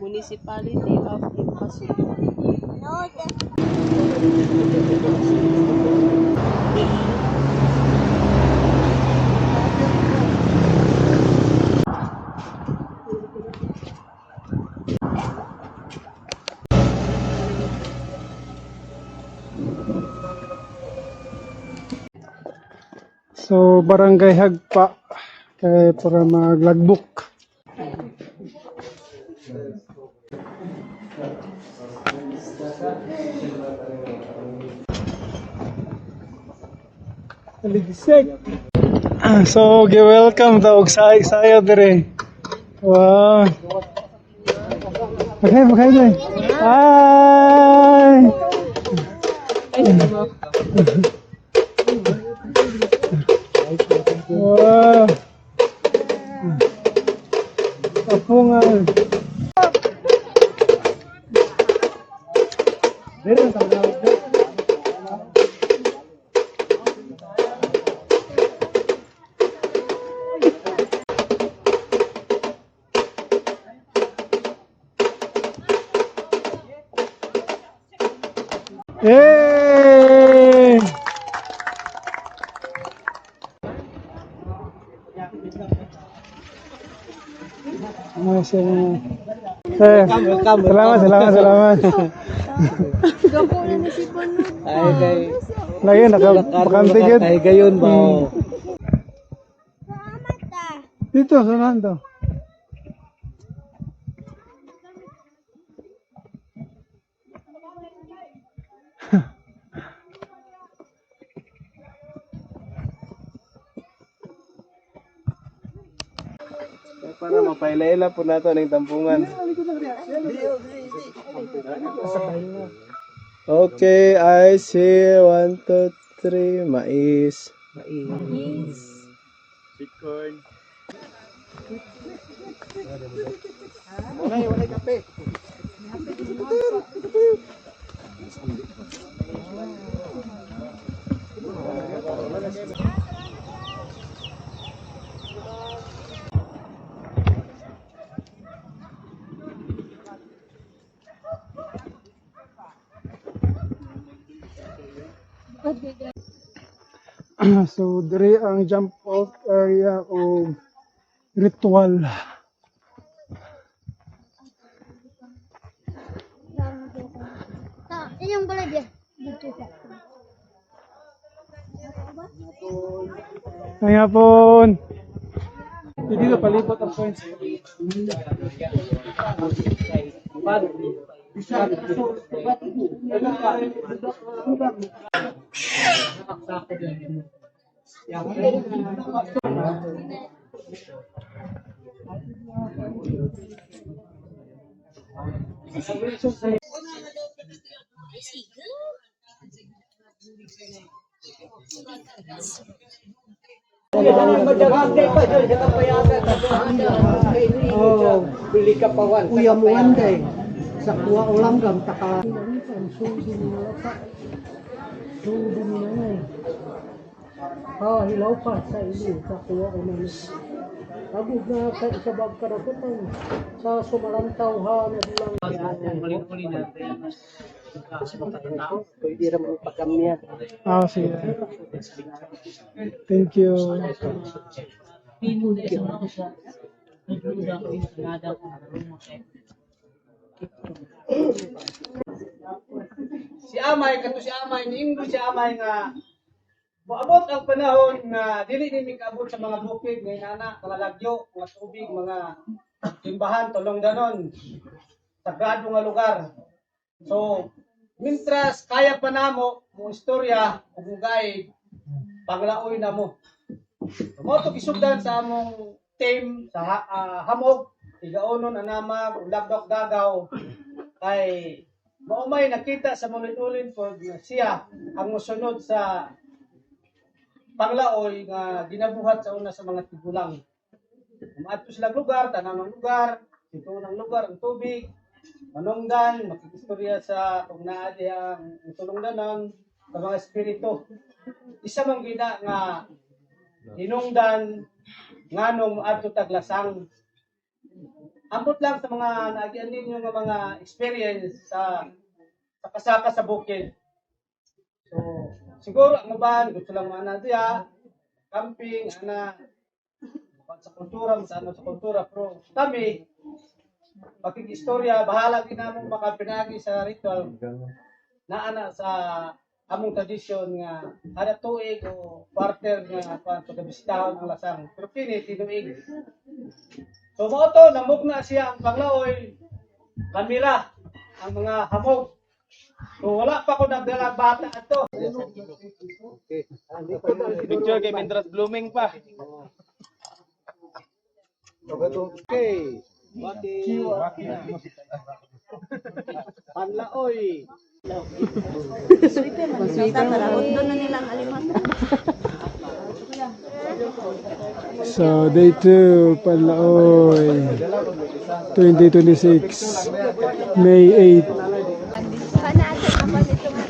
Municipality of Impasuyo. So barangay Hagpa kay para mag-logbook. So gi-welcome ta og sayo dire. Wow. Okay, dai. Hi. Wow. Apungan. Hey! Salamat. Gapo na ni si Banod. Ay kay Lagi nakapakante gid. kay gayon ba? Dito sa nando. Para mapailaila po nato ning tampungan. Okay, I see 1, 2, 3 mais. Bitcoin. Wala kape. So dire ang jump off area o ritual. Inyong balay dia dito sa. Ngayapon. Dito palibot ang points. Oh, bili ka pawan. Kuya mo anday sa kuwa ulang gam taka hilaw pa sa ili sa kuwa o manis agud na sa isabag karakutan sa sumalantaw ha na bilang Pwede ra mo pagamya. Sige. Thank you. Si Amay niinggo si Amay nga moabot ang panahon nga dili ni mikaabot sa mga bukid nga inana, mga lagyo, mga tubig, mga timbahan, tulong danon, sagrado nga lugar. So, mintras kaya pa namo mo istorya ug guide panglaoy na mo. Mo to kisugdan sa among team sa hamog igaunon anama ulagdok gagaw kay maumay nakita sa mulin-ulin po siya ang mosunod sa panglaoy nga ginabuhat sa una sa mga tigulang. Umaadto sila lugar, tanamang lugar, ito ng lugar, ang tubig, manungdan, makikistorya sa kung naa ang tulungdanon sa mga espiritu. Isa mang gina nga hinungdan nganong adto taglasang ambot lang sa mga naagian ninyo nga mga experience sa kasaka sa bukid. So, siguro ang uban gusto lang mana diya, camping, sa kultura, sa kultura, pero kami, istorya, bahala din namong makapinagi sa ritual na sa among tradisyon nga kada tuig o quarter nga pagkabisitahon ang lasang. Pero kini tinuig. So mao to namugna siya ang panglaoy kamera ang mga hamog. So wala pa ko nagdala bata ato. Picture kay Mindras blooming pa. Okay. Panlaoy. Doon na nilang alimat. So, day 2, Panlaoy. 2026. May 8. Panatay naman ito nga.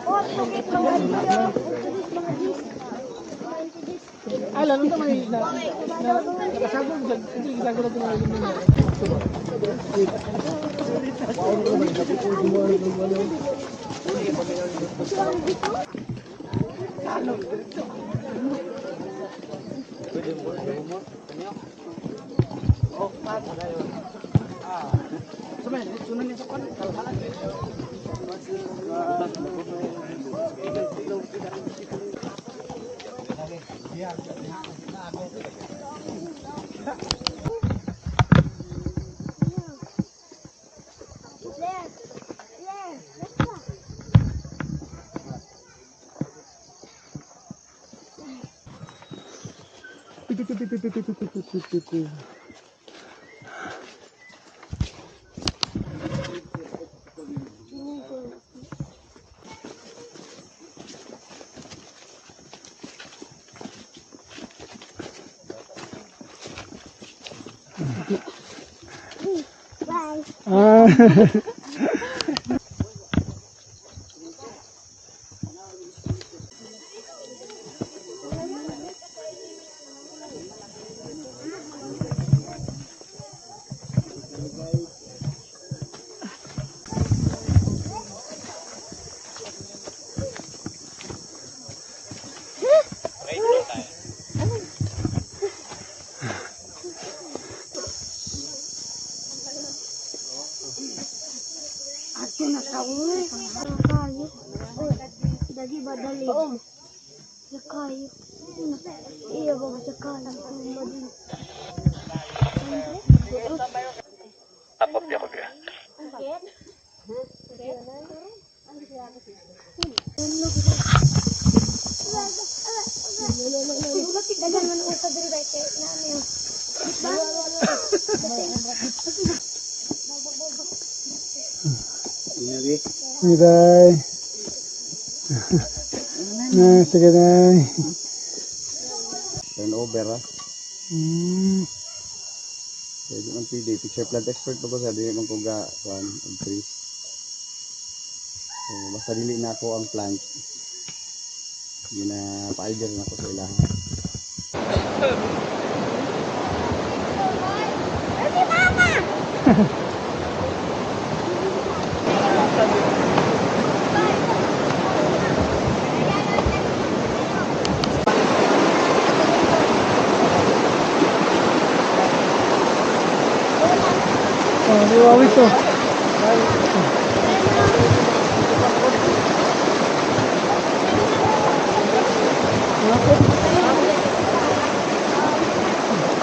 Oh, tugit mga video. Alam mo naman nakasabog dyan. Hindi ginagawa natin mga yun. Ah. Ako na taon. Kayo. Oh, dali ba dali? Oo. Sa kayo. Iya ba sa kayo? Madali. Dagan man usa diri ba kay nani. Day. Nah, sige day. Turn over ha. Pwede man pwede. Picture plant expert pa ko sa dili man ko ga kuan og trees. So basta dili na ako ang plant. Gina pa-idea na ako sa ilaha. Oh, di wawis to.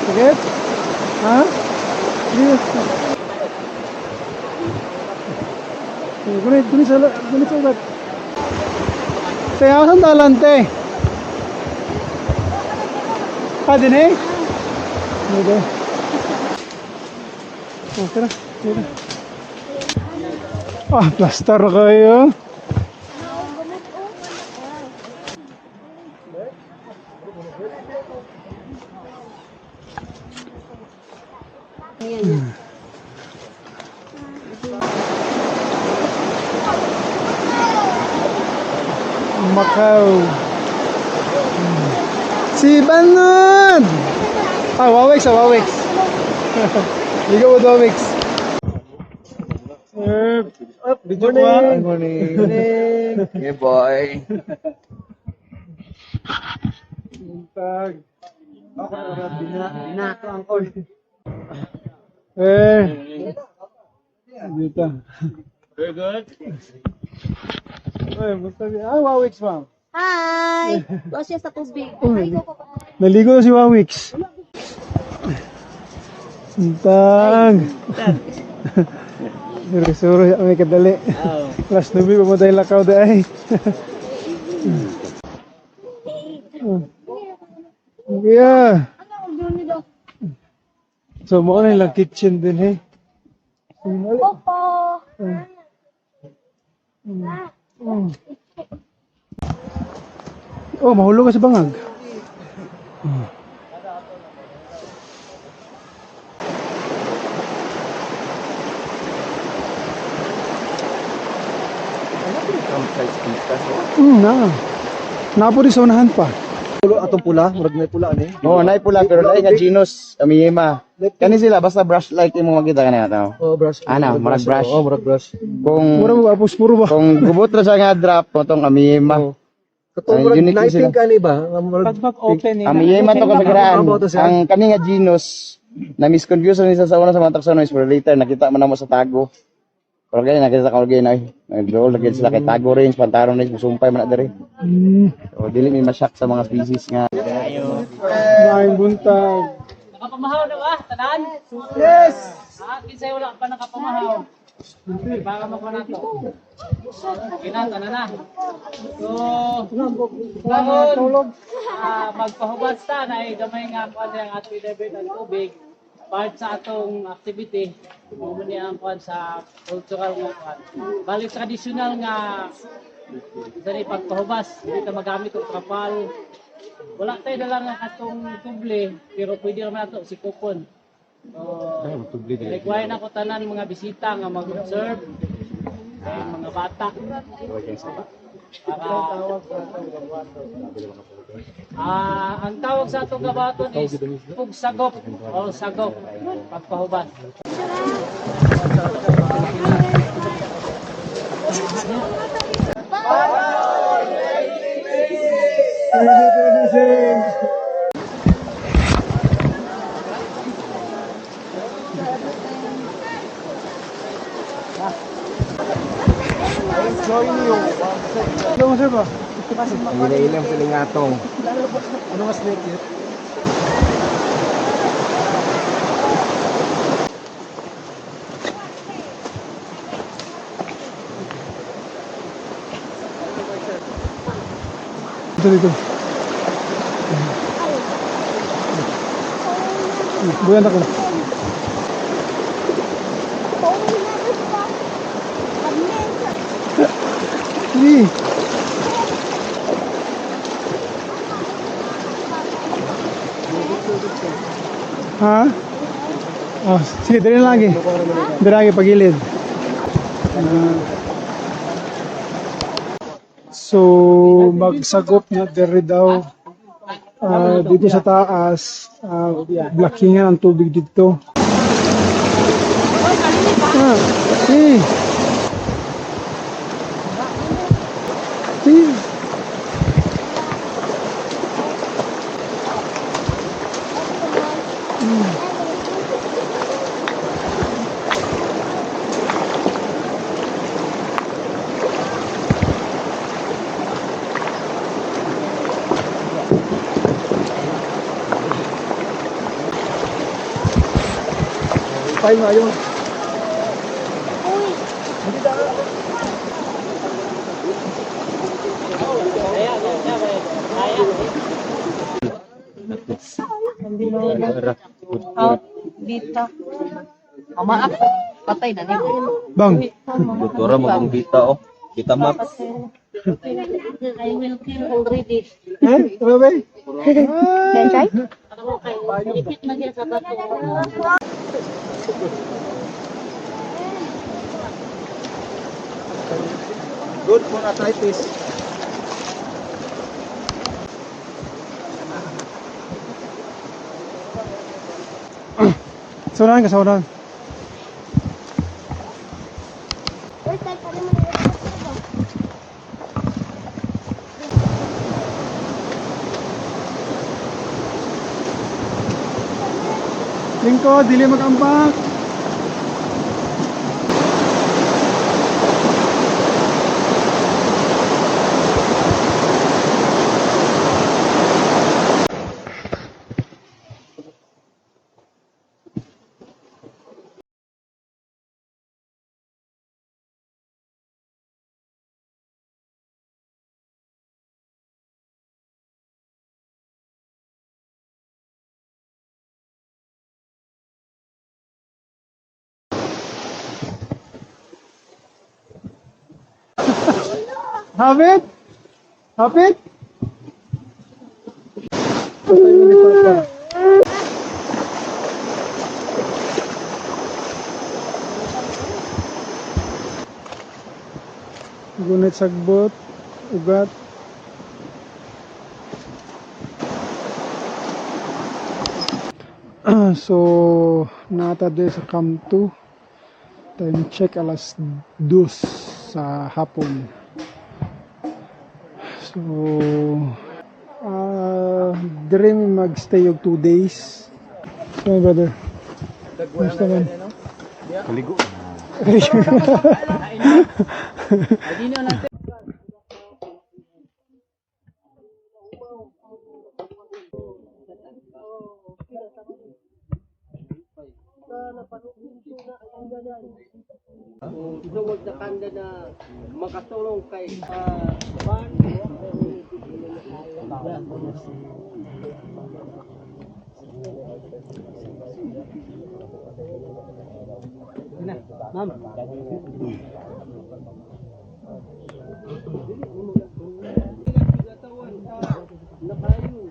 Sakit? Ha? Yes. Gunit sa ugat. Kaya saan talante? Din eh? Hindi. Oh, tara. Tara. Ah, plaster kayo. Macau. Si Banon! Ah, Wawex. Ligo mo, Domix. Good morning. Morning. Hey, boy. Tag. Binato ang call. Dito. Very good. Basta Wawix, ma'am. Hi! Doon siya sa tubig. Naligo na si Wawix. Tag. Suro siya may kadali. Last nubi pumatay lakaw da ay. Yeah. So mo na lang kitchen din eh. Opo. Oh, mahulog ka sa bangag. Na. Napo di sa unahan pa. Atong pula, murag may pula ani. Oo, nay pula pero nay nga genus amiyema. Kani sila basta brush light imong makita kanina tao. Oh, brush. Ana, murag brush. Oh, murag brush. Mura Kung mo apos puro ba? kung gubot ra siya nga drop potong amiyema. Katong Ay, murag unique din lighting sila. kani ba? Murag Amiyema to kasagaraan. Ano to siya? Ang kani nga genus na misconfusion nisa sa una sa mga taxonomies pero later nakita man namo sa tago. Pero gani nakita ka gani ay. Nag-roll lagi sila kay tago range, pantaron range, musumpay man na diri. O dili mi masyak sa mga species nga. Maing buntag. Nakapamahaw na ba? Tanan? Yes! Kinsay wala pa nakapamahaw. Baka mo na to. Kinata na na. So, kahon, magpahubad ta na gamay nga po ang ating level ng tubig. Part sa atong activity, mumuni ang kuan sa cultural nga kuan. Balik traditional nga dali pagpahubas, hindi ka magamit og kapal. Wala tayo dala nga katong tubli, pero pwede naman nato si kupon. So, require na ko tanan mga bisita nga mag-observe, mga bata. Ang tawag sa atong gabaton is pugsagop o sagop pagpahubas. Ano mo sir ba? Ilang sila nga tong. Ano mas snake yun? Dito. Buyan ako. Sige. Ha? Oh, sige, dali lang lagi. Dali lagi pagilid. So, magsagop na diri daw dito sa taas, blockingan ang tubig dito. Eh. Eh. File nga yun. Out dito. Mama ako. Patay na ni. Bang. Doktora mo kung kita oh. Kita map. I will kill already. Eh, ano ba? Can try? Ipit na siya sa bato. Good for arthritis. Saunahan ka, saunahan. Lingkod, dili mag-ambak. Hapit? Hapit? Gunit sagbot, ugat. So, nata din sa Camp 2. Time check alas 2 sa hapon. So, dire mi magstay og 2 days. So, my brother. Kamusta man? Kaligo. Duwag na kanda na makatulong kay Juan. Ma'am. Nakayo.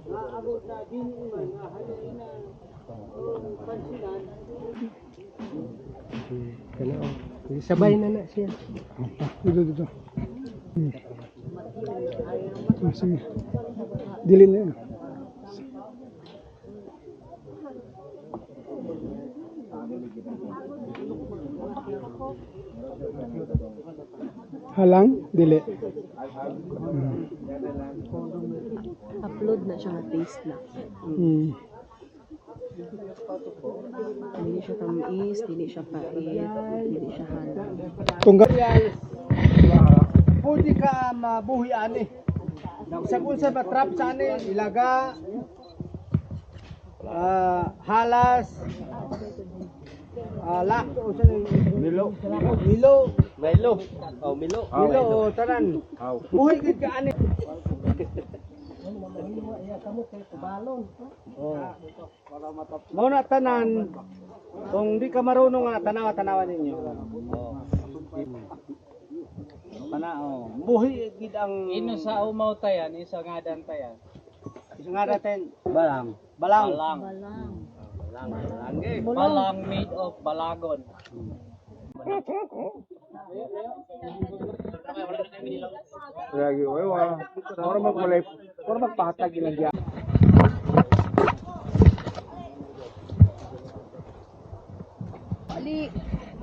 Naabot na din man halain na pansinan. Sabay na siya. Dito. Sige. Dili na yun. Halang? Dili. Upload na siya nga taste na. Dili siya tamis, dili siya pait, dili siya halang. Tungga. Pwede ka mabuhi ani. Sa kung sa matrap sa ani, ilaga, halas, lak, o sa Milo. O tanan. Buhi gid ka ani. Mao na tanan. Kung di ka marunong nga tanawa-tanawa ninyo. Buhi gid ang Ino sa umaw tayan, isa ngadan tayan. isa nga natin Balang. balang. Balang made of balagon. Lagi wa. Ora magmulay. Ora magpahatag ilang diya. Ali!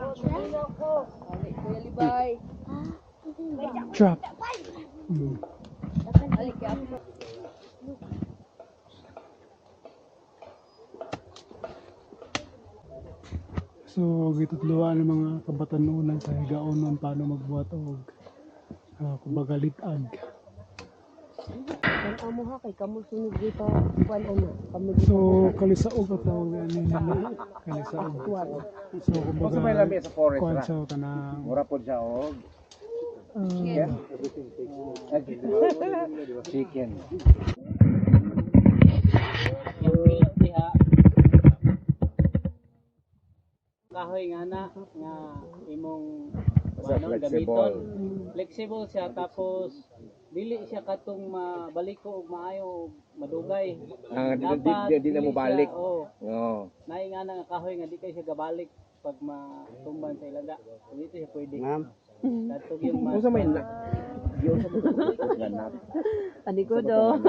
Ali, Kuya Libay! Trap. Ali, kaya ako. So, gitutluan ng mga kabatanunan sa higaonon paano magbuhat og kumbaga litag. Ang amo ha, kay kamu sunod dito, kuwan ano, kami dito. So, kalisaog at tawag ano nila. Kalisaog. So, kumbaga, may labi sa forest kuwan ra. sa kanang Mura pod siya og chicken. Diha. Kahoy nga na nga imong ano gamiton. Flexible siya tapos dili siya katong mabaliko og maayo og madugay. Di na mo balik. Oo. Oo. Naay nga na nga kahoy nga di kay siya gabalik pag matumban sa ilaga. So, dito siya pwede. Ma'am. Datog yung mas. Ani ko do.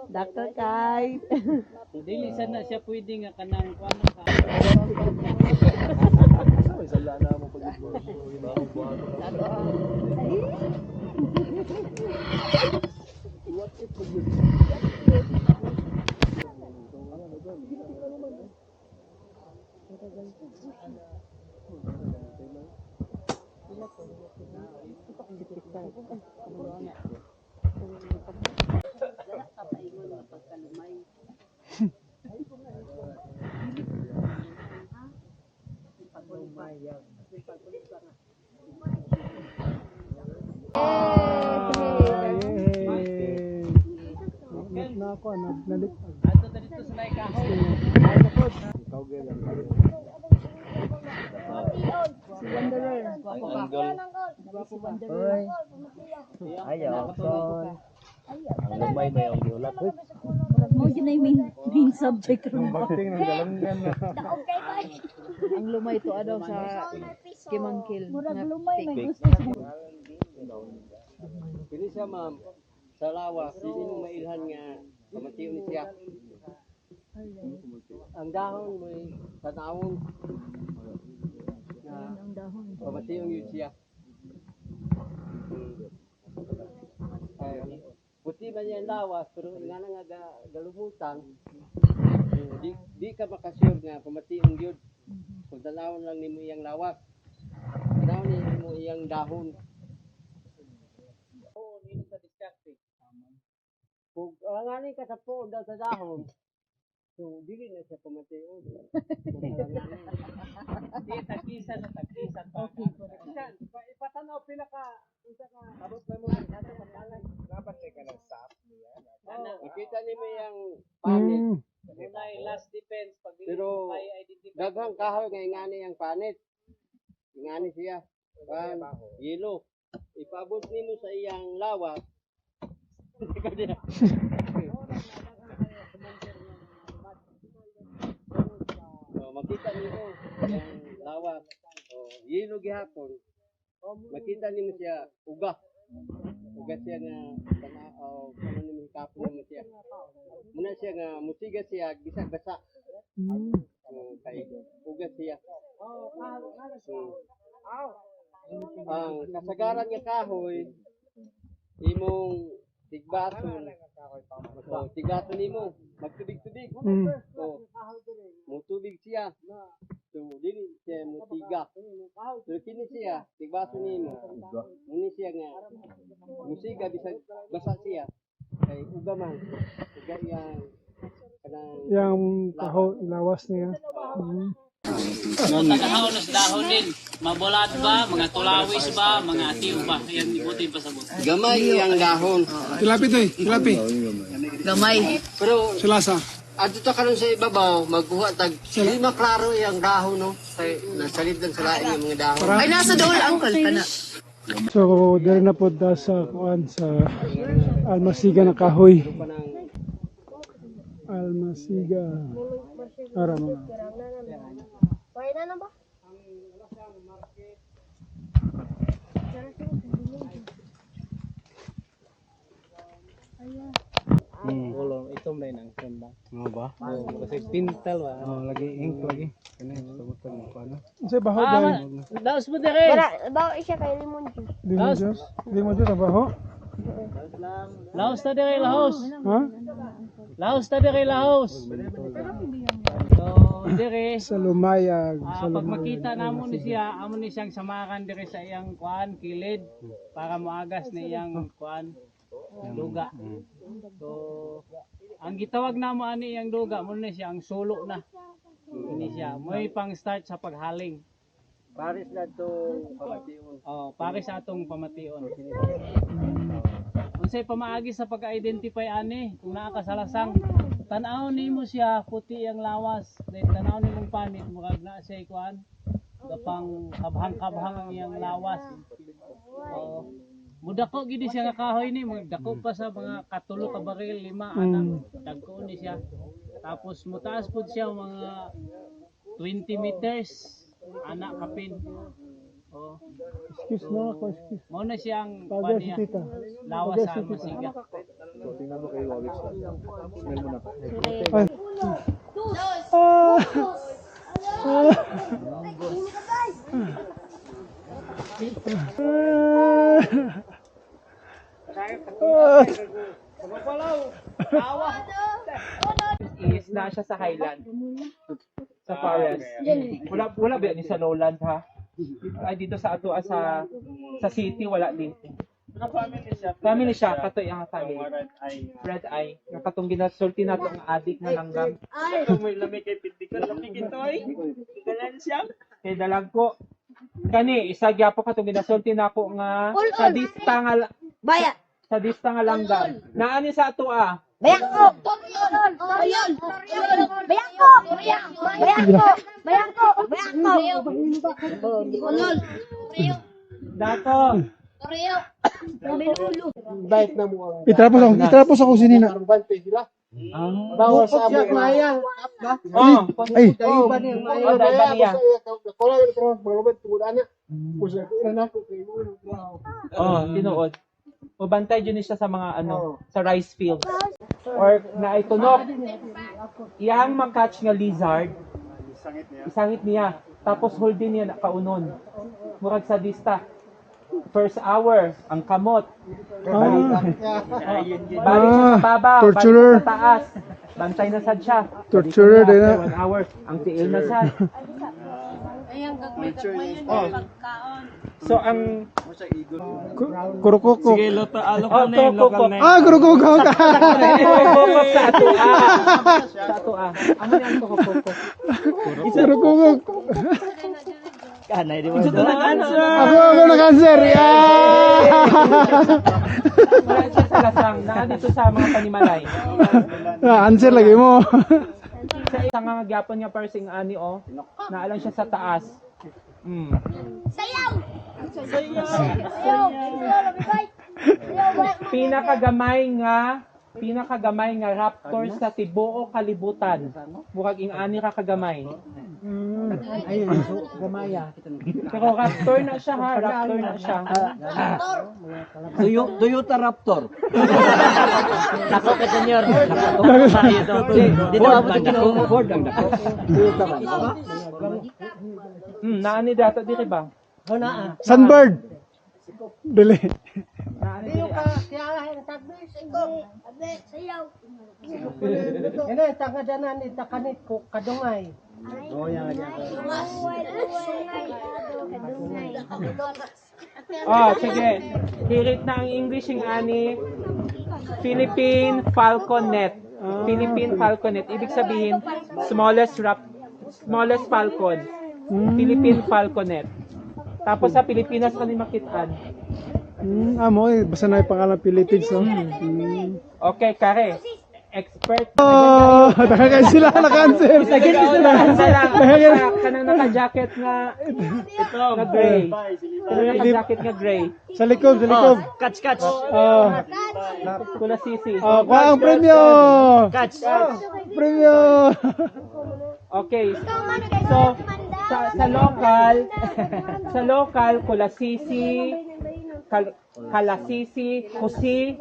Dr. Kai. So, dili sana siya pwede nga kanang kuano ka. na ako, nalitag. Ato na dito sa may kahoy. Ayaw, son. Ang lumay may ang yulap. Mo yun ay main subject ron. Daog kay kay. Ang lumay to ano sa Kimangkil. Murag lumay may Fake. gusto. Pili siya, ma'am. Sa lawas, hindi mo mailhan nga kamatiyo ni siya. Ang dahon mo sa taon. Ang dahon. Kamatiyo yun siya. Puti ba niya ang lawas, pero nga nga galumutan, di ka makasure nga pamatiyong yun. Kung tanawon lang nimo iyang lawas, tanawon nimo iyang dahon. Oo, dito sa diskarte. Kung alanganin ka sa po daw sa dahon, so dili na siya pamatiyong. Di tagkisa sa tagkisa pa. Ipatanaw pila ka unsa ka abot ba mo nasa pagkalay. Dapat ka lang stop. Makita nimo iyang panit. Unay last defense pag dili Pero, mo kay identify. Daghang kahoy nga ingani ang panit. Ingani siya. Yelo. Ipabot nimo sa iyang lawas. Makita nimo ang lawas. Yelo gihapon. Makita nimo siya uga. Uga siya nga ano nimo kapon nimo siya. Muna siya nga musiga siya bisag-basa. Kay uga siya. Ang kasagaran nga kahoy imong tigbason. Tigbason nimo magtubig-tubig. Mutubig siya. So dili siya mutiga. So kini siya tigbason nimo. Muni siya nga musiga bisag basa siya. Kay uga man. Uga yang kanang Yung kahoy, lawas niya. Tagahaon sa dahon din. Mabulat ba, mga tulawis ba, mga atiw ba. Yan ibuti pa sa buto. gamay ang dahon. Tilapi to tilapi. Gamay. Pero Silasa. adto ta karon sa ibabaw magkuha tag di maklaro iyang dahon no. Kay nasalid lang sa laing yung mga dahon. Ay nasa dool uncle kana. So, dahil na po sa kuan sa almasiga ng kahoy. Almasiga. Ara mga. Pwede na ba? Kulong, itom na yun ang senda. Ano ba? Kasi pintal ba. Lagi ink lagi. Kani sabutan mo ano. Sa baho dahil. Daos mo dire. Bawa siya kay limon juice. Limon juice. Limon juice ang baho. Laos ta dire lahos. Ha? Laos ta dire lahos. So, dire. Sa lumayag. Sa Pag lumayag. makita namo ni siya, amo ni siyang samakan dire sa iyang kuan kilid para moagas na iyang kuan duga. So, ang gitawag namo ani iyang duga mo ni siya ang sulo na. Ini siya moy pang start sa paghaling. Paris na to pamatiyon. Oh, pare sa atong pamation. Unsay pamaagi sa pag-identify ani kung naa ka sa lasang tan-aw nimo siya puti ang lawas, then tan-aw nimong panit murag na siya kuan gapang kabhang-kabhang ang iyang lawas. Oh, mudako gid siya nga kahoy ni, mudako pa sa mga katulo ka baril, 5 anak, dagko ni siya. Tapos mutaas pud siya mga 20 meters anak kapin. Oh. Excuse mo ako, excuse. Mao na siyang Pagay kuan si niya. tita. Lawas sa masiga. Ay. Is na siya sa highland. Sa forest. Wala ba ni sa lowland ha? Ay dito sa ato sa city wala din. Family siya kato yung family. Red eye. Nga katong ginasulti nato ang adik nga langgam. May lamig kay Pintikon, lamig itoy. Galan siya. Kay dalag ko. Kani isa gyapo katong ginasulti nako nga sa dista nga Baya. sa dista nga langgam. Naani sa ato Bayangko! Torion! Torion! Bayangko! Bayangko! Bayangko! Bayangko! Ulol! Dato. Bait na mo. Itrapos ako sinina. Bawal sa amo. Oh, Ay, oh, daiba niya. Oh, tinuod. O bantay dyan siya sa mga sa rice fields. Or na ay tunok. Iyang makatch nga lizard. Isangit niya. Tapos holdin niya na kaunon. Murag sa dista. First hour, ang kamot. Balik siya sa baba, torturer. balik sa taas. Bantay na sad siya. Torturer din na. After 1 hour, ang tiil na sad. Oh. So ang Kurukoko. kokok. Kurukoko ka. Kokok sa atua. Sa atua. Ano yan kokok? Kurukoko. Ito na answer. Ako na cancer. Wala siya sa lasang. Naa dito sa mga panimalay. Answer lagi mo. Sa isang nga gyapon nga parsing ani naalang siya sa taas. Sayaw! Sayaw! Pinakagamay nga raptor sa tibuok kalibutan. Murag ing ani ra kagamay. Gamaya. Pero raptor na siya ha, raptor na siya. Toyota Raptor. Nako ka senyor. Nako sa iyo to. Dito ako nako. Ford ang dako. Toyota man. Naani dato diri ba? Sunbird. Dili. Naani diri. Sayaw! Ina tangadanan itakanit ko kadungay. Sige. Hirit na ang English ng ani. Philippine Falconet. Philippine Falconet. Ibig sabihin, smallest falcon. Philippine Falconet. Tapos sa Pilipinas kami makitaan. Amo basta na yung pangalan Philippines, no? Okay, Kare. Expert. Takagay sila na cancer. Kanang naka-jacket nga na gray. Kanang naka-jacket nga gray. Sa likod. Catch. Kula sisi. Kuha ang premyo. Premyo. Okay. So, sa local, kula sisi, kalasisi, kusi.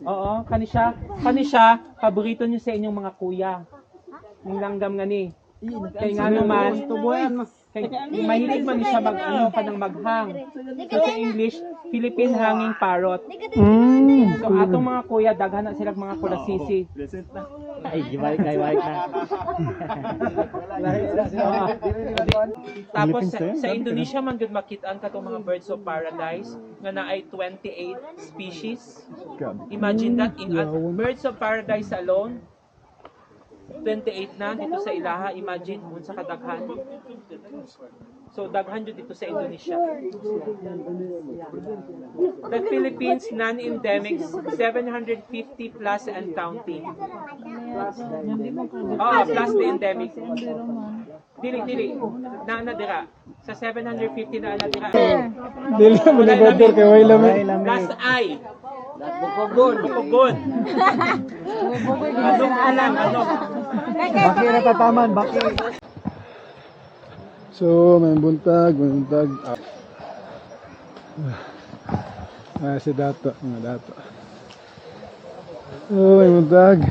Oo, kani siya, paborito niyo sa inyong mga kuya. Yung langgam nga ni. Kaya nga naman, mahilig man siya kanang maghang. So sa English, Philippine Hanging Parrot. So atong mga kuya, daghan na silang mga kulasisi. Ay, giwalik na. Tapos sa Indonesia man gud makitaan katong mga birds of paradise nga naay 28 species. Imagine that in birds of paradise alone 28 na dito sa ilaha, imagine unsa kadaghan. So daghan jud dito sa Indonesia. The Philippines non-endemic 750 plus and counting. Plus the endemic. Dili. Na dira. Sa 750 na dira. Dili mo na doktor kay way lami. Plus I. Bukogon. Anong alam, ano? Baki natataman, baki. So, may buntag. Si Dato, mga Dato. Oh, may buntag.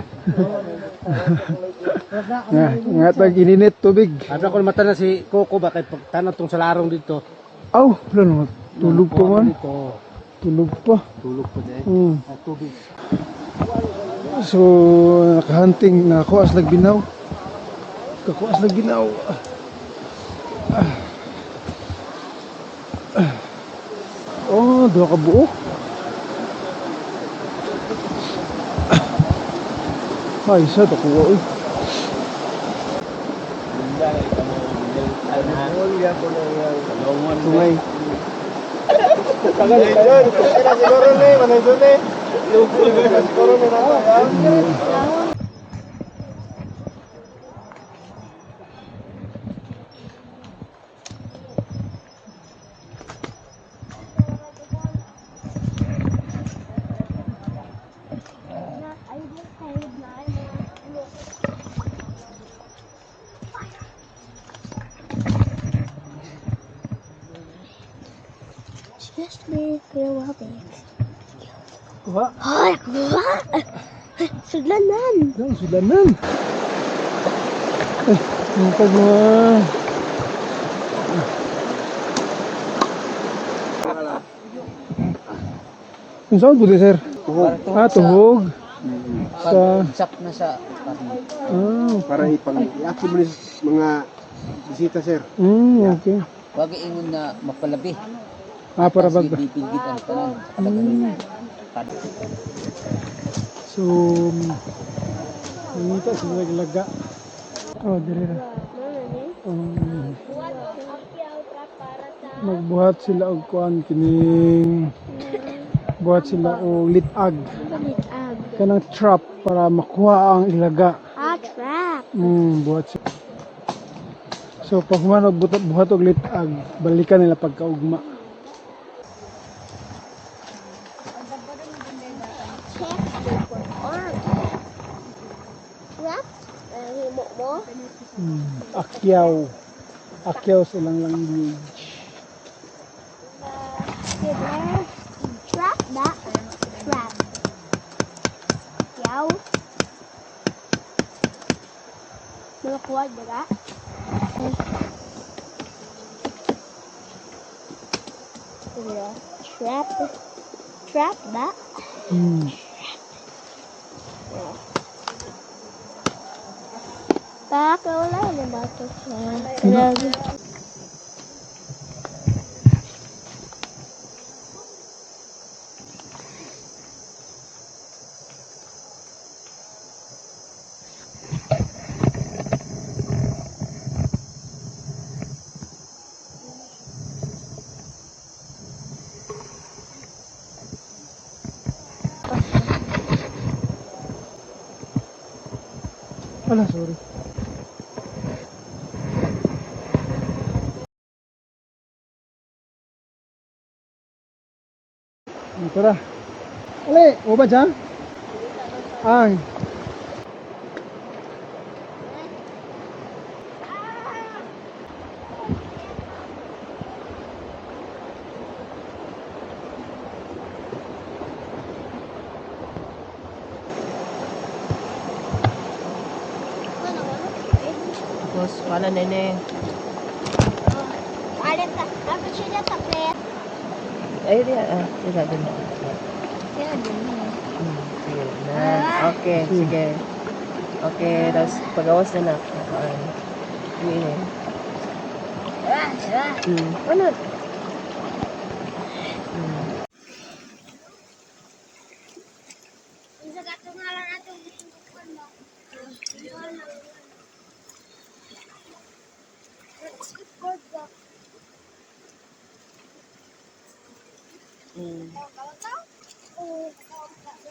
Nga tag ininit tubig. Ada ko mata na si Coco bakit pagtanong tong sa larong dito. Aw, wala naman. Tulog pa man. Tulog pa. Tubig. So, nakahunting na ako as nagbinaw. Kakuas nagbinaw. Oh, dua ka buo. Ay, isa to ko. Tungay. Tagal. Siguro ni, manay Just be kuya wabi. Kuha. Ay, kuha! Sudlanan! Yan, sudanan. Ang pagwa. Ang saan po di, sir? Tuhog. Tuhog. Sa... Sak na sa Para i-active mo mga bisita, sir. Okay. wag ingon na mapalabi. Para bag. Dipigit ang tanan. So, nangita sa naglaga. Dire na. Magbuhat sila og kuan kining buhat sila og litag. Kanang trap para makuha ang ilaga. Trap! Buhat sila. So, pag humanog buhat og litag, balikan nila pagkaugma. Trap? Himo mo? Akyaw. Akyaw silang language. Trap ba? Trap. Yaw. Mga kuwag ba? Trap. Trap ba? Wala na ba ito? Ala, sorry. Tara. Ale, o ba dyan? Ay. Tapos, wala nene. Alam ka, ako siya tablet. Ay, sila din. Sila din. Sige na. Okay, sige. Okay, tapos pagawas na na. Hindi. Ano? Isa ka ito nga lang natin gusto mo. Good ka.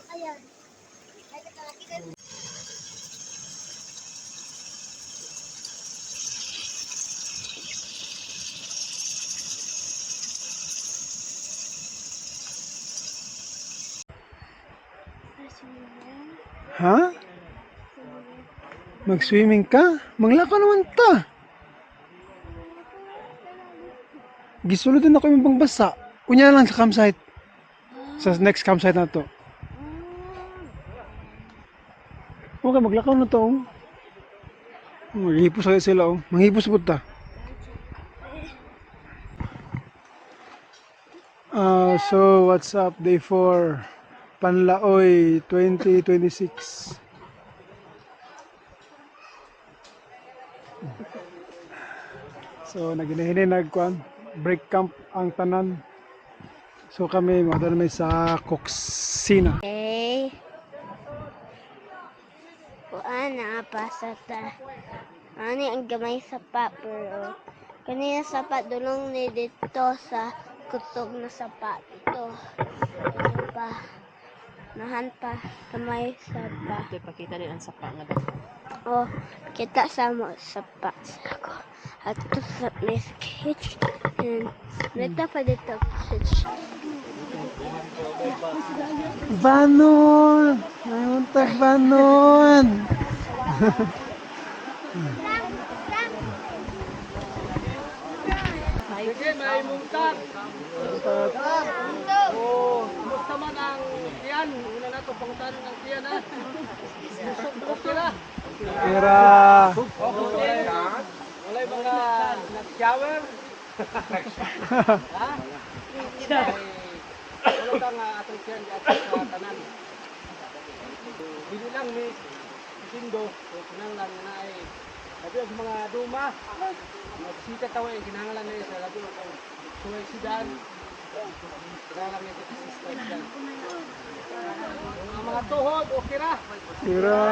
Ayan. Ha? Mag-swimming ka? Manglako naman ta. Gisulod din ako yung pangbasa. Kunya lang sa campsite. Sa next campsite na to. Okay, maglakaw na to. Maghihipos agad sila. Manghipos po ta. So, what's up? Day 4. Panlaoy 2026. So, naghinahinin break camp ang tanan. So, kami mga may sa Coxina. Okay. Kuan na pasa ta. Ani ang gamay sa pa pero kanina sapat dulong ni dito sa kutog na sapat ito. Ano pa? Nahan pa sa may sapa. Ito ipakita din ang sapa nga daw. Oh, kita sa mo sapa ko. At ito sa may sketch. And nito pa dito sketch. Banon! May untag banon! Sige, may mungtag. Kumusta man ang tiyan? Una na ito, pangutanong ang tiyan ha. Okay na. Kira! Okay. Walay mga nag-shower. Ha? Wala ka nga atong tiyan at sa tanan. Hindi lang may sindo. Kinanglan na ay labi ang mga duma. Magsita tawa yung kinanglan na yun sa labi ang suway sidan. Kinanglan na yung assistant dyan. Ang mga tuhod, okay na. Kira!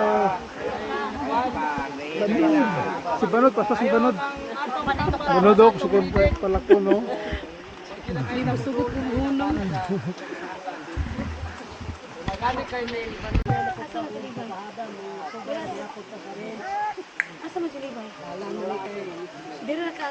Si Banot, basta si Banot. Banot ako, sa kempe pala ko, no? Ay, nasugot ng hunong. Magani kayo may Asa mo sila ba? Dira ka.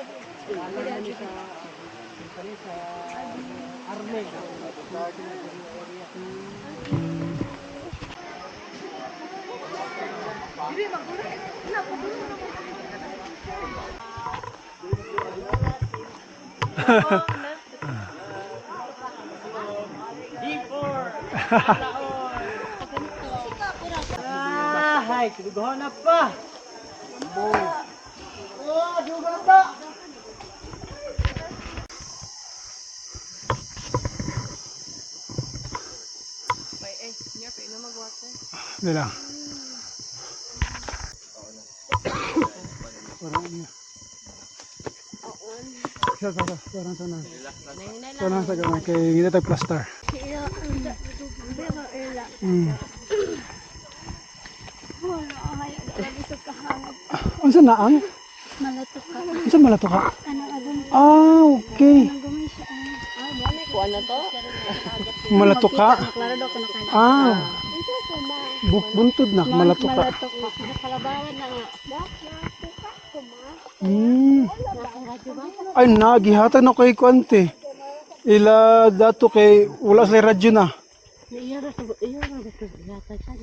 Ay, kinuguhan na pa. Oh, dugan pa. Hindi lang. Parang niya. Sana. Sana sa gamay kay hindi tayo plaster. Iya, anda. Dira ela. Wala ay grabe sa kahanap. Unsa naang? Malato ka. Unsa malato ka? Ano agum Okay. gumay siya. Ko ano to? Malato ka? Klaro daw kuno kana. Ito ko ba? Buntod na, malato ka. Malato ko. Nakalabawan na nga. Malato ka ko ma. Radyo ba? Ay, nagihatan ako kay Kwante. Ila dato kay wala sa radyo na. Iya ra sa yata sa.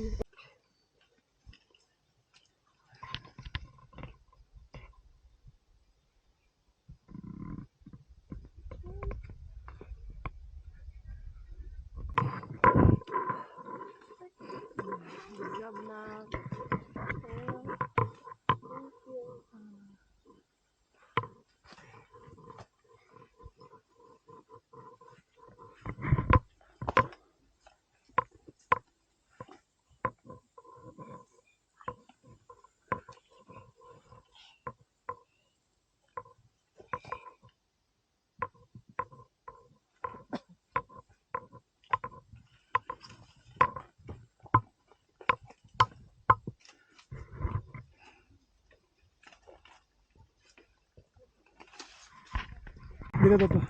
Dito to.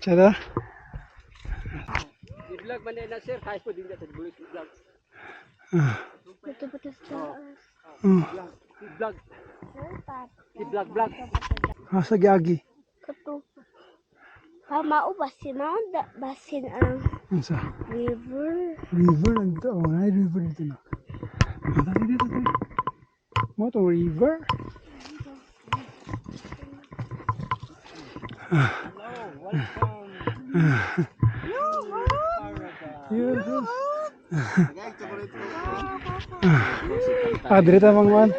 Cara? I-vlog man na sir, kahit po din sa bulis vlog. Ito pa tas taas. I-vlog. Pat. I-vlog. Asa giagi? Kato. Ha mao basin na da basin ang Unsa? river. River lang dito. Oh, ay river dito na. Dito. Mo to river? Yes. Dito tamang man.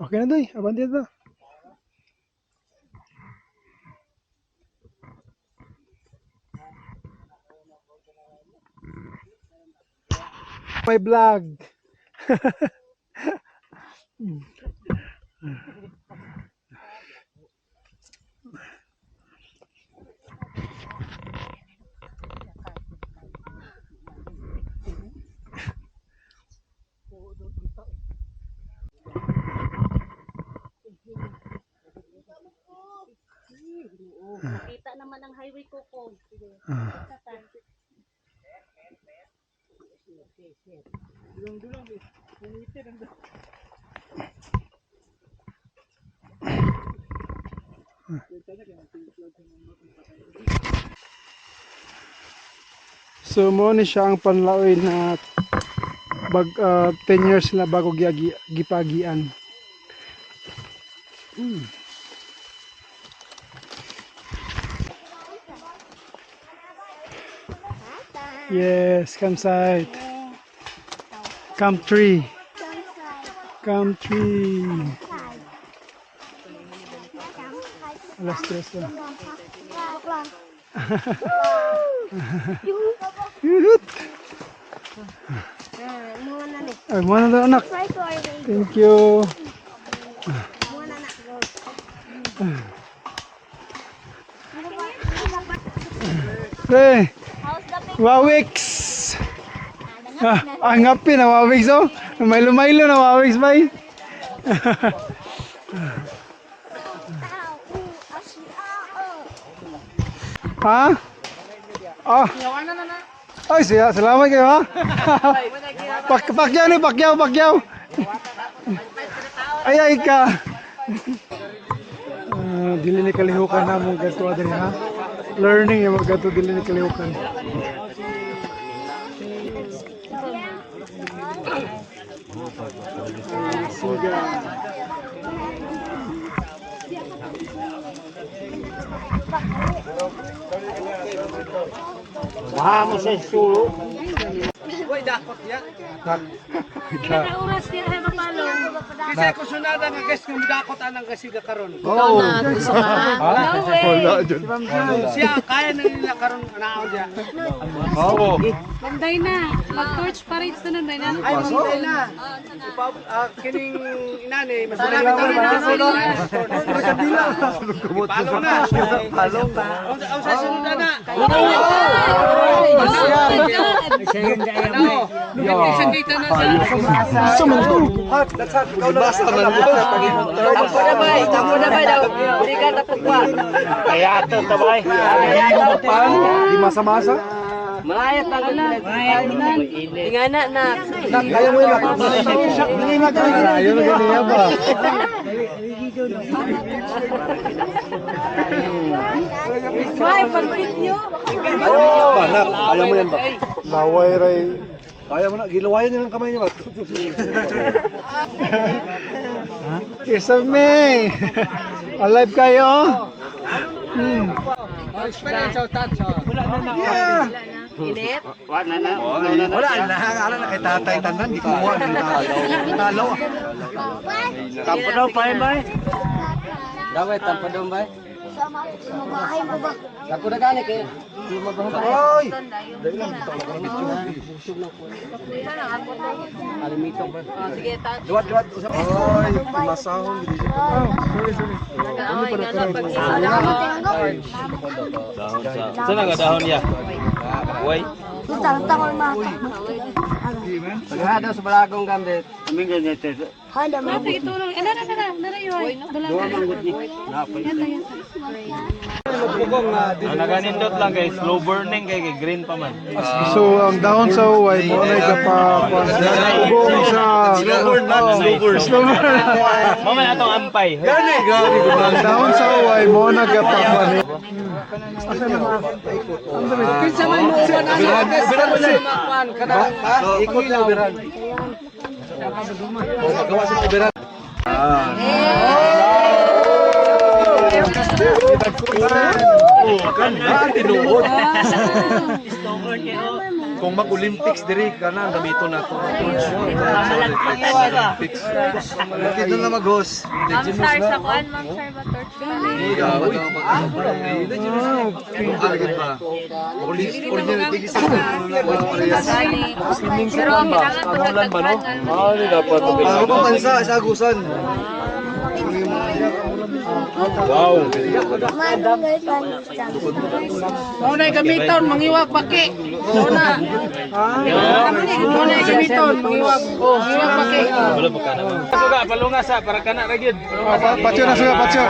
Okay na doy, abante na. My vlog. naman ang highway ko po. So mo ni siya ang panlaoy na 10 years na bago gipagian. Yes, campsite. Camp tree. Camp tree. Alas 3 na. Yuhut. Ay, mana daw anak. Thank you. Hey, Wawix. Ang ngapi na Wawix oh. Maylo-maylo na Wawix bay. Ha? Ah. Ay, siya, salamat kayo ha. Pakyaw ni, pakyaw. Ay ka. Dili ni kalihukan na mong gato adri ha. Learning yung mga gato dili ni kalihukan. Vamos sa sulo. Uy, dakot ya. Ilang oras din ay mapalo. Kasi ko sunada nga guys kung dakot anang kasiga karon. Oh. Siya kaya na nila karon anaon dia. Banday na. Mag-torch parades na nun. Ay, mamatay na. Kining inani, masalang ito rin na sulod. Palong na. Palong na. Ang sa sunod na. Isang kita na sa. Sumunod. Basta man mo. Tampo na ba daw? Hindi ka napagwa. Kaya ito, tabay. Di masa-masa. Malayat na ingana na. Kaya mo yun. Dili na ka. Ayun na ganyan ba? May pag-fit nyo. Ayaw mo yan ba? Laway ray. Kaya mo na, gilawayan niyo ng kamay niyo ba? Kiss of me! Alive kayo! Yeah! Init? Wala na. Wala na kay tatay tanan, di ko kuha. Nalaw. Tampo daw pa bay. Daway tampo daw bay. Mamahay mo ba? Ako na gani kay Oy! alimito ba. Sige, Duwat. Oy, masahon. nag-aaway nga na pag Saan ang dahon niya? Uy. Tangol ma. Pagha daw sa balagong gambit. Aming ganyan ito. Handa mo. Ito lang. Narayoy. Duwa manggod ni. Napay. Naganindot lang guys, slow burning kay green pa man. So, ang dahon sa uway mo na ubong sa slow burn. Mamaya atong ampay. Ang dahon sa uway mo nagapapani. Kinsa man mo sa nana. Biran mo siya makuan kada. Ikot lang biran. Gawa sa biran. Tinuod. Kung mag-Olympics diri ka na, gamito na ito. Olympics. Bakit doon na mag-host? Star sa kuan, ma'am sir ba torch ba? Original tigis sa Pero kailangan to ba no? Dapat Ako pang bansa sa Agusan. wow. Muna gamiton mangiwag baki. Muna. Muna gamiton mangiwag. Oh, mangiwag baki. Wala pa ka naman. Suga palunga sa para kana ra gyud. Patyo na suga, patyo.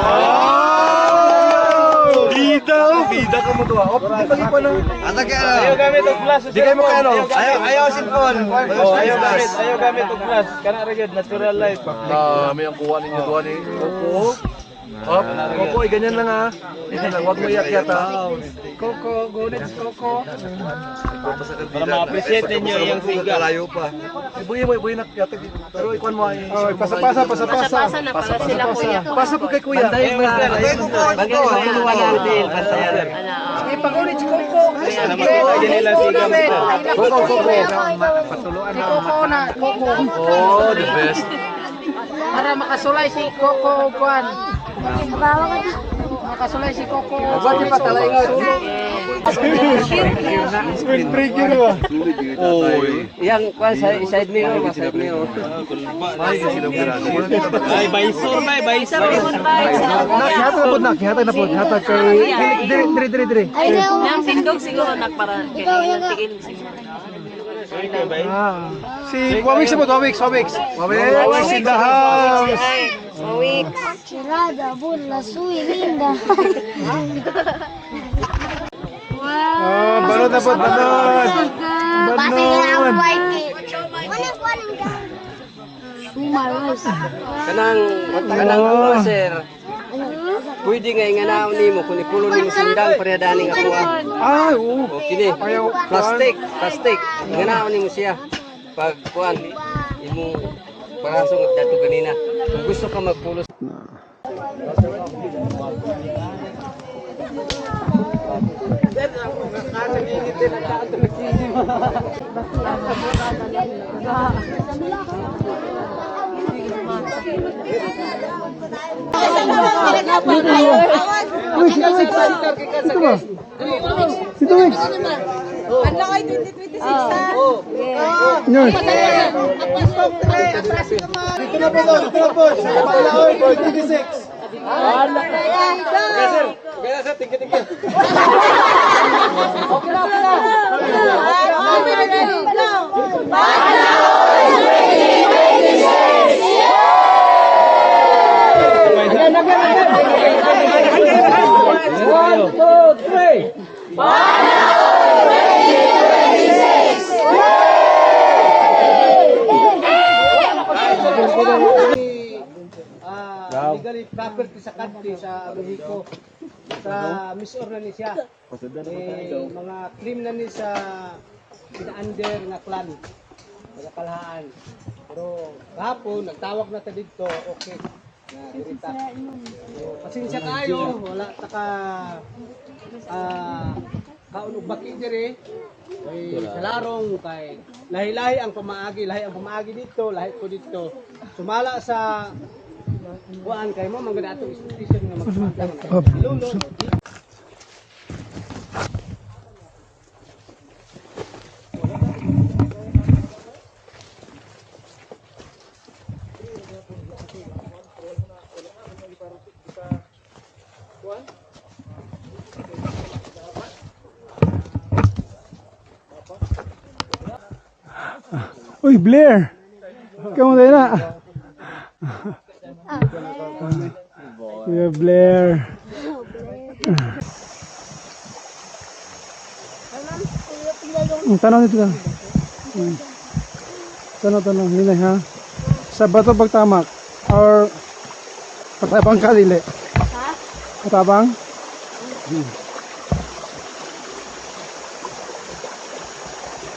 Dito. Bida ka mo to. Di ba pa na? Ata kaya na. Ayaw gamit og glass. Di kayo makano. Ayaw cellphone. Ayaw gamit og glass. Kana ra gyud natural light. May ang kuha ninyo doon ni Coco. Coco, ganyan lang ha. Ganyan lang, huwag mo iyak ha. Coco, gunit Coco. Para ma-appreciate ninyo yung siga. Kalayo pa. Ibuhi na kaya. Pero ikuan mo ay. Pasapasa. Na para sila kuya. Pasa po kay kuya. Banday mo sir. Banday mo sir. Ipakulit si Coco. Para makita nila siga mo sir. Coco. Patuluan Si Coco na. Coco. Oh, the best. Para makasulay si Coco kuan. Makasulay si Coco. Bakit pa talaga? Screen trigger ba? Oy. Yang kuan side mirror, side mirror. Ay, sinubirado. Ay, baysor. Nakihata na po. Hatag kay... Dire. Yang sindog siguro nagpara kay tigil siguro. Si Wawix sa po, Wawix in the house. Mawik. Tirada, burla, suy, linda. Balon na po, balon. Pati nga ang white. Sumaros. Kanang sir. Pwede nga inganaon nimo kung ipulo nimo sindang pareadani nga kuha. Ay, oo. O kini, plastic. Inganaon nimo siya. Pag kuan imong parasong dato ganina. Kung gusto ka magpulos Ito, Wix. Dito na po. Sa Palaoy, 26. Legally property sa country sa Mexico. Sa misor na ni siya. Mga claim na ni sa under nga clan. Mga kalhaan. Pero kahapon, nagtawag na ta dito, okay. Na dirita. Pasensya kayo, wala ta ka kaunog baki dire. Kay salarong kay lahi-lahi ang pamaagi dito, lahi ko dito. Sumala sa kuan kay mo mangga ato institution nga magpatang. Lulo. Uy, Blair. Kamu tayo na. Kuya Blair. Tanong dito ka. Tanong. Hinay ha. Sa bato pagtamak. Or patabang ka dili. Ha? Patabang?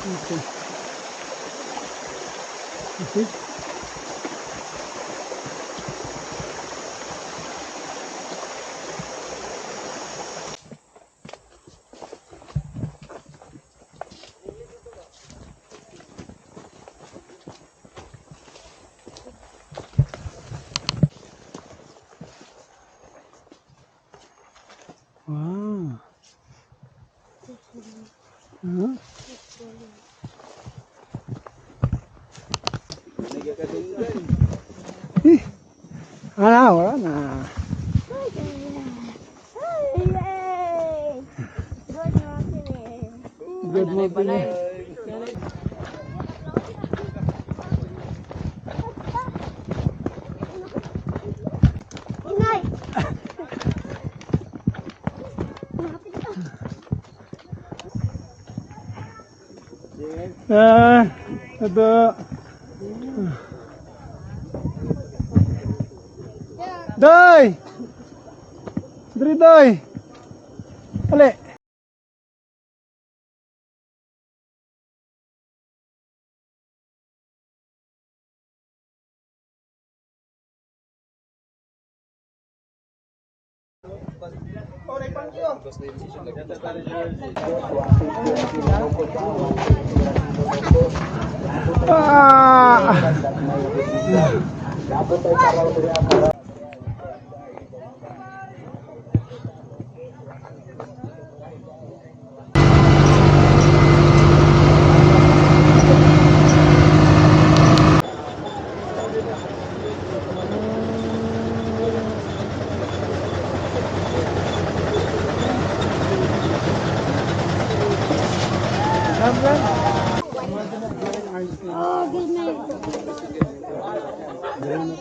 Okay. Okay. Wow. Huh? Wala na. Good morning. Inay! Ito. Day! Diri, Day! Ali! Oh, good night. Yan.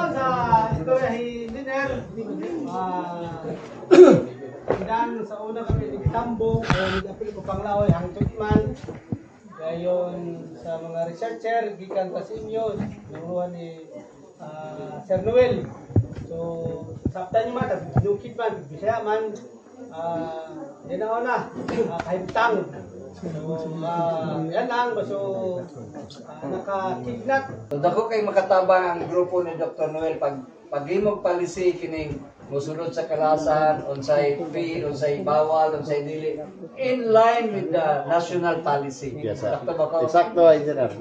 Sa istorya ni Niner, dan sa una kami nagtambo, nag-apil ko panglaoy ang treatment. Gayon sa mga researcher, gikan ta sa inyo, nanguhan ni Sir Noel. So, sabta niyo man, nukit man, bisaya man, yan na una, kahimtang. So, yan lang, so, nakakidnap. So dako kay makatabang ang grupo ni Dr. Noel paglimog policy kining musulod sa kalasan, unsay fee, unsay bawal, unsay dili in line with the national policy. Yes, sir. Sakto ba ko? Eksakto, engineer.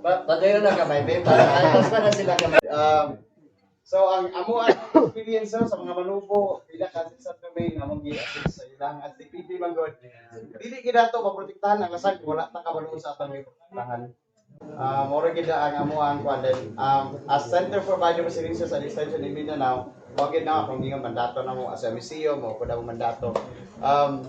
Padayon na kamay, para atas pa na sila kamay. So ang amo ang experience sa mga manubo pila ka sa domain among gi-assist sa ilang activity man god. Dili gid ato maprotektahan ang lasag wala ta kabalo sa atong protektahan. Moro gid ang amo ang kwan then as Center for Biodiversity and Extension in Mindanao, wag gid na akong gingon mandato na mo as a museum o pud mo mandato. Ang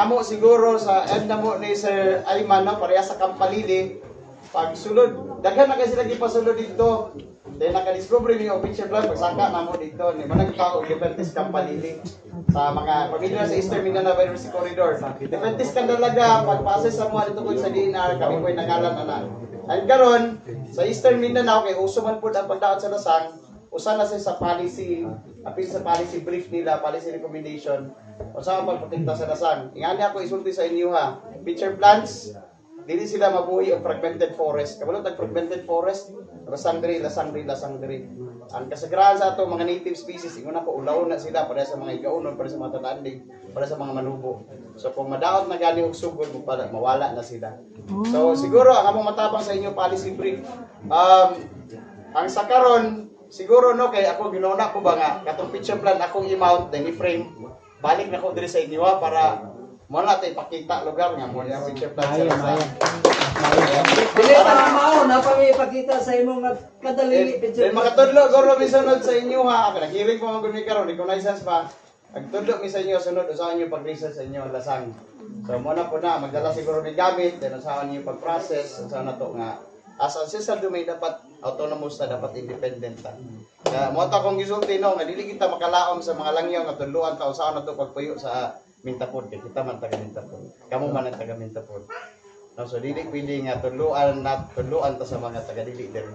amo siguro sa end na mo ni Sir Ayman no pareha sa Kampalili pag sulod daghan na kasi lagi pasulod dito. Then naka-discover ni Official Plan pagsaka na mo dito ni manang tao Liberties Kampalili sa mga pamilya sa Eastern Mindanao Biodiversity Corridor. Liberties kan dalaga pagpasa sa mga dito ko sa DNR kami ko'y nangalan ana. And karon sa Eastern Mindanao kay uso man pud ang pagdaot sa lasang usa na sa policy apil sa policy brief nila, policy recommendation usa ang pagprotekta sa lasang. Ingani ako isulti sa inyo ha. Picture plants dili sila mabuhi og fragmented forest. Kabalo tag fragmented forest, lasang diri. Ang kasagaran sa ato mga native species, ingon ako ulaw na sila para sa mga igaunon, para sa mga tatanding, para sa mga manubo. So kung madaot na gani og sugod, mawala na sila. So siguro ang among matabang sa inyo policy brief. Ang sakaron siguro no kay ako ginuna ko ba nga katong picture plan akong i-mount then i-frame. Balik na ko diri sa inyo para mo na tayo pakita lugar nga mo yung picture plan sa Dili pa mao na pa may ipakita sa imong kadali picture. then makatudlo guro mi sunod sa inyo ha. Naghiring pa man gud karon, di ko license pa. Nagtudlo mi sa inyo sunod usahan niyo pag-research sa inyo ang lasang. So mo na po na magdala siguro ni gamit, then usahan niyo pag-process, usahan na to nga as ancestral domain dapat autonomous na dapat independent ta. Kaya mo ta kung gisulti no nga dili kita makalaom sa mga langyaw nga tudloan ta usahan na to pagpuyo sa Mintapod kay kita man taga Mintapod. Kamo man ang taga Mintapod. No, so dili pwede nga tudloan ta sa mga taga dili diri.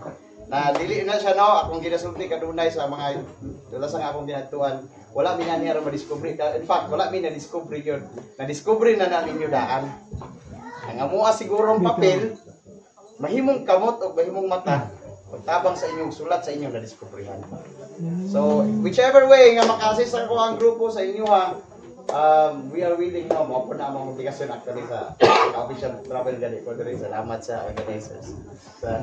Na dili na siya no, akong ginasulti kadunay sa mga dala sa akong ginatuan. Wala mi na niya ma-discover. In fact, wala mi na discover yun. Na-discover na ninyo daan. Ang amoa sigurong papel, mahimong kamot o mahimong mata, pagtabang sa inyong sulat sa inyong na-discoveryhan. So, whichever way nga maka-assist ako ang grupo sa inyo ha, we are willing no mo po na among obligasyon actually sa official travel guide ko diri. Salamat sa organizers. Sa